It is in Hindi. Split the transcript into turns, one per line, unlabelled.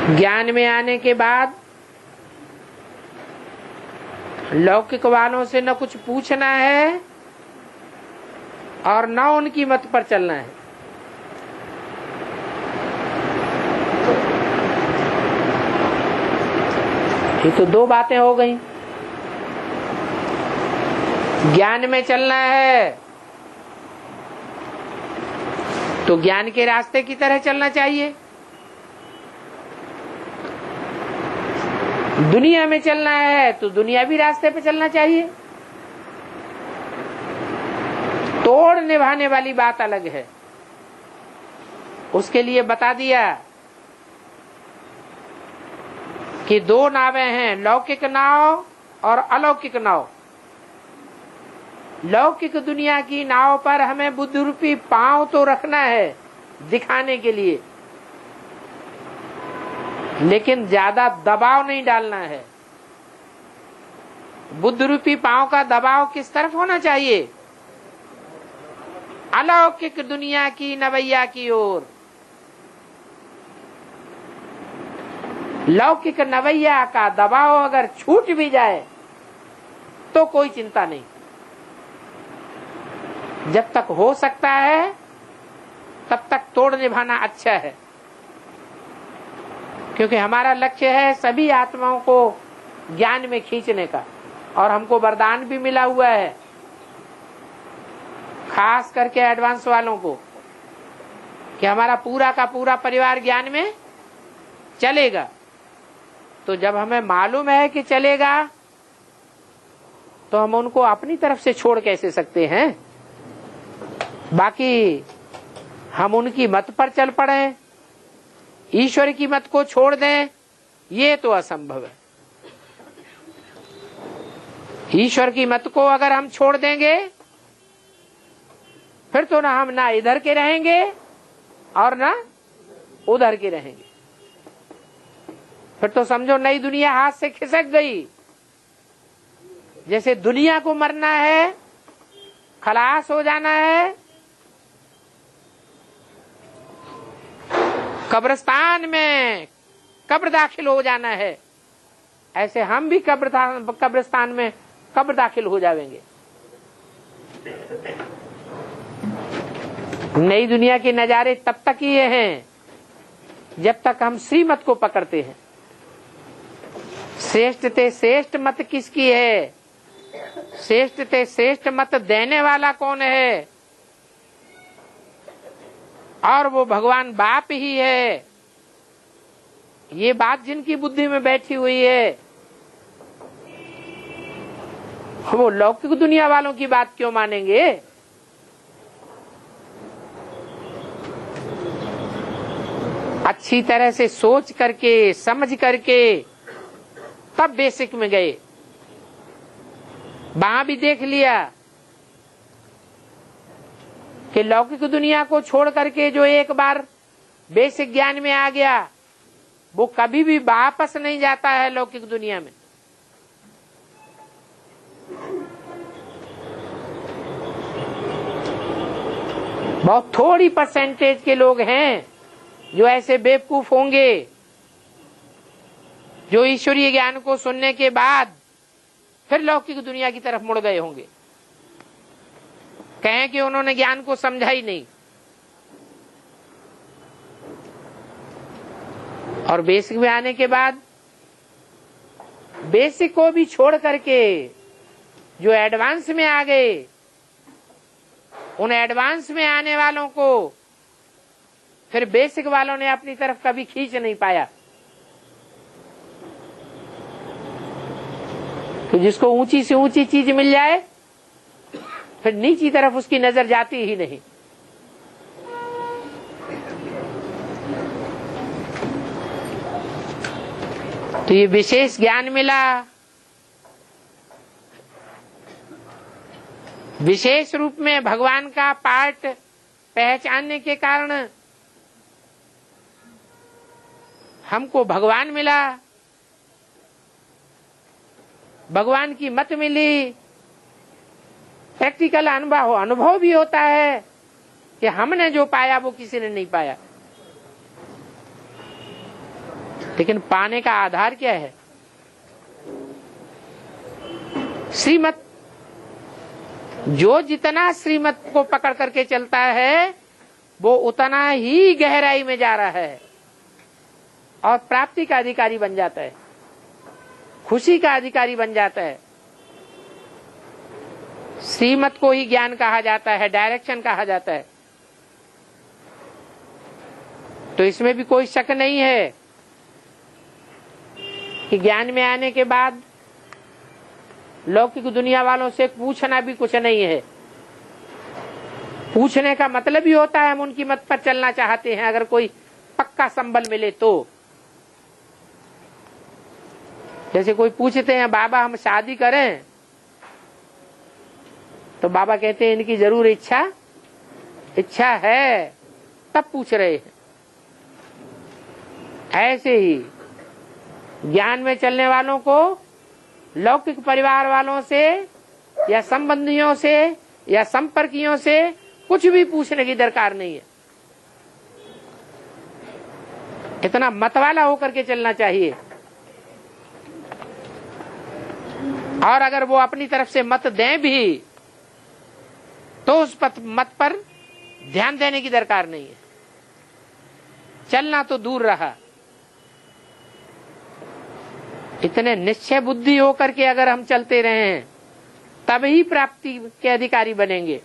ज्ञान में आने के बाद लौकिक वालों से न कुछ पूछना है और न उनकी मत पर चलना है। ये तो दो बातें हो गई। ज्ञान में चलना है तो ज्ञान के रास्ते की तरह चलना चाहिए, दुनिया में चलना है तो दुनियावी रास्ते पे चलना चाहिए। तोड़ निभाने वाली बात अलग है। उसके लिए बता दिया कि दो नावें हैं, लौकिक नाव और अलौकिक नाव। लौकिक दुनिया की नाव पर हमें बुद्ध रूपी पांव तो रखना है दिखाने के लिए, लेकिन ज्यादा दबाव नहीं डालना है। बुद्ध रूपी पांव का दबाव किस तरफ होना चाहिए? अलौकिक दुनिया की नवैया की ओर। लौकिक नवैया का दबाव अगर छूट भी जाए तो कोई चिंता नहीं। जब तक हो सकता है तब तक तोड़ निभाना अच्छा है, क्योंकि हमारा लक्ष्य है सभी आत्माओं को ज्ञान में खींचने का। और हमको वरदान भी मिला हुआ है, खास करके एडवांस वालों को, कि हमारा पूरा का पूरा परिवार ज्ञान में चलेगा। तो जब हमें मालूम है कि चलेगा तो हम उनको अपनी तरफ से छोड़ कैसे सकते हैं? बाकी हम उनकी मत पर चल पड़े, ईश्वर की मत को छोड़ दें, ये तो असंभव है। ईश्वर की मत को अगर हम छोड़ देंगे फिर तो ना हम ना इधर के रहेंगे और ना उधर के रहेंगे। फिर तो समझो नई दुनिया हाथ से खिसक गई। जैसे दुनिया को मरना है, खलास हो जाना है, कब्रिस्तान में कब्र दाखिल हो जाना है, ऐसे हम भी कब्रिस्तान में कब्र दाखिल हो जाएंगे। नई दुनिया के नजारे तब तक ही हैं जब तक हम श्रीमत को पकड़ते हैं। श्रेष्ठ ते श्रेष्ठ मत किसकी है? श्रेष्ठ ते श्रेष्ठ मत देने वाला कौन है? और वो भगवान बाप ही है। ये बात जिनकी बुद्धि में बैठी हुई है, वो लौकिक दुनिया वालों की बात क्यों मानेंगे? अच्छी तरह से सोच करके समझ करके तब बेसिक में गए। वहां भी देख लिया कि लौकिक दुनिया को छोड़ करके जो एक बार बेसिक ज्ञान में आ गया वो कभी भी वापस नहीं जाता है लौकिक दुनिया में। बहुत थोड़ी परसेंटेज के लोग हैं जो ऐसे बेवकूफ होंगे जो ईश्वरीय ज्ञान को सुनने के बाद फिर लौकिक दुनिया की तरफ मुड़ गए होंगे, कहें कि उन्होंने ज्ञान को समझा ही नहीं। और बेसिक में आने के बाद बेसिक को भी छोड़ करके जो एडवांस में आ गए, उन एडवांस में आने वालों को फिर बेसिक वालों ने अपनी तरफ कभी खींच नहीं पाया। तो जिसको ऊंची से ऊंची चीज मिल जाए फिर नीची तरफ उसकी नजर जाती ही नहीं। तो ये विशेष ज्ञान मिला, विशेष रूप में भगवान का पार्ट पहचानने के कारण हमको भगवान मिला, भगवान की मत मिली। प्रैक्टिकल अनुभव भी होता है कि हमने जो पाया वो किसी ने नहीं पाया। लेकिन पाने का आधार क्या है? श्रीमत। जो जितना श्रीमत को पकड़ करके चलता है वो उतना ही गहराई में जा रहा है और प्राप्ति का अधिकारी बन जाता है, खुशी का अधिकारी बन जाता है। श्रीमत को ही ज्ञान कहा जाता है, डायरेक्शन कहा जाता है। तो इसमें भी कोई शक नहीं है कि ज्ञान में आने के बाद लौकिक दुनिया वालों से पूछना भी कुछ नहीं है। पूछने का मतलब ही होता है हम उनकी मत पर चलना चाहते हैं, अगर कोई पक्का संबल मिले तो। जैसे कोई पूछते हैं बाबा हम शादी करें, तो बाबा कहते हैं इनकी जरूर इच्छा है, तब पूछ रहे हैं। ऐसे ही ज्ञान में चलने वालों को लौकिक परिवार वालों से या संबंधियों से या संपर्कियों से कुछ भी पूछने की दरकार नहीं है। इतना मतवाला होकर के चलना चाहिए। और अगर वो अपनी तरफ से मत दें भी तो उस मत पर ध्यान देने की दरकार नहीं है। चलना तो दूर रहा, इतने निश्चय बुद्धि होकर के अगर हम चलते रहे हैं तब ही प्राप्ति के अधिकारी बनेंगे।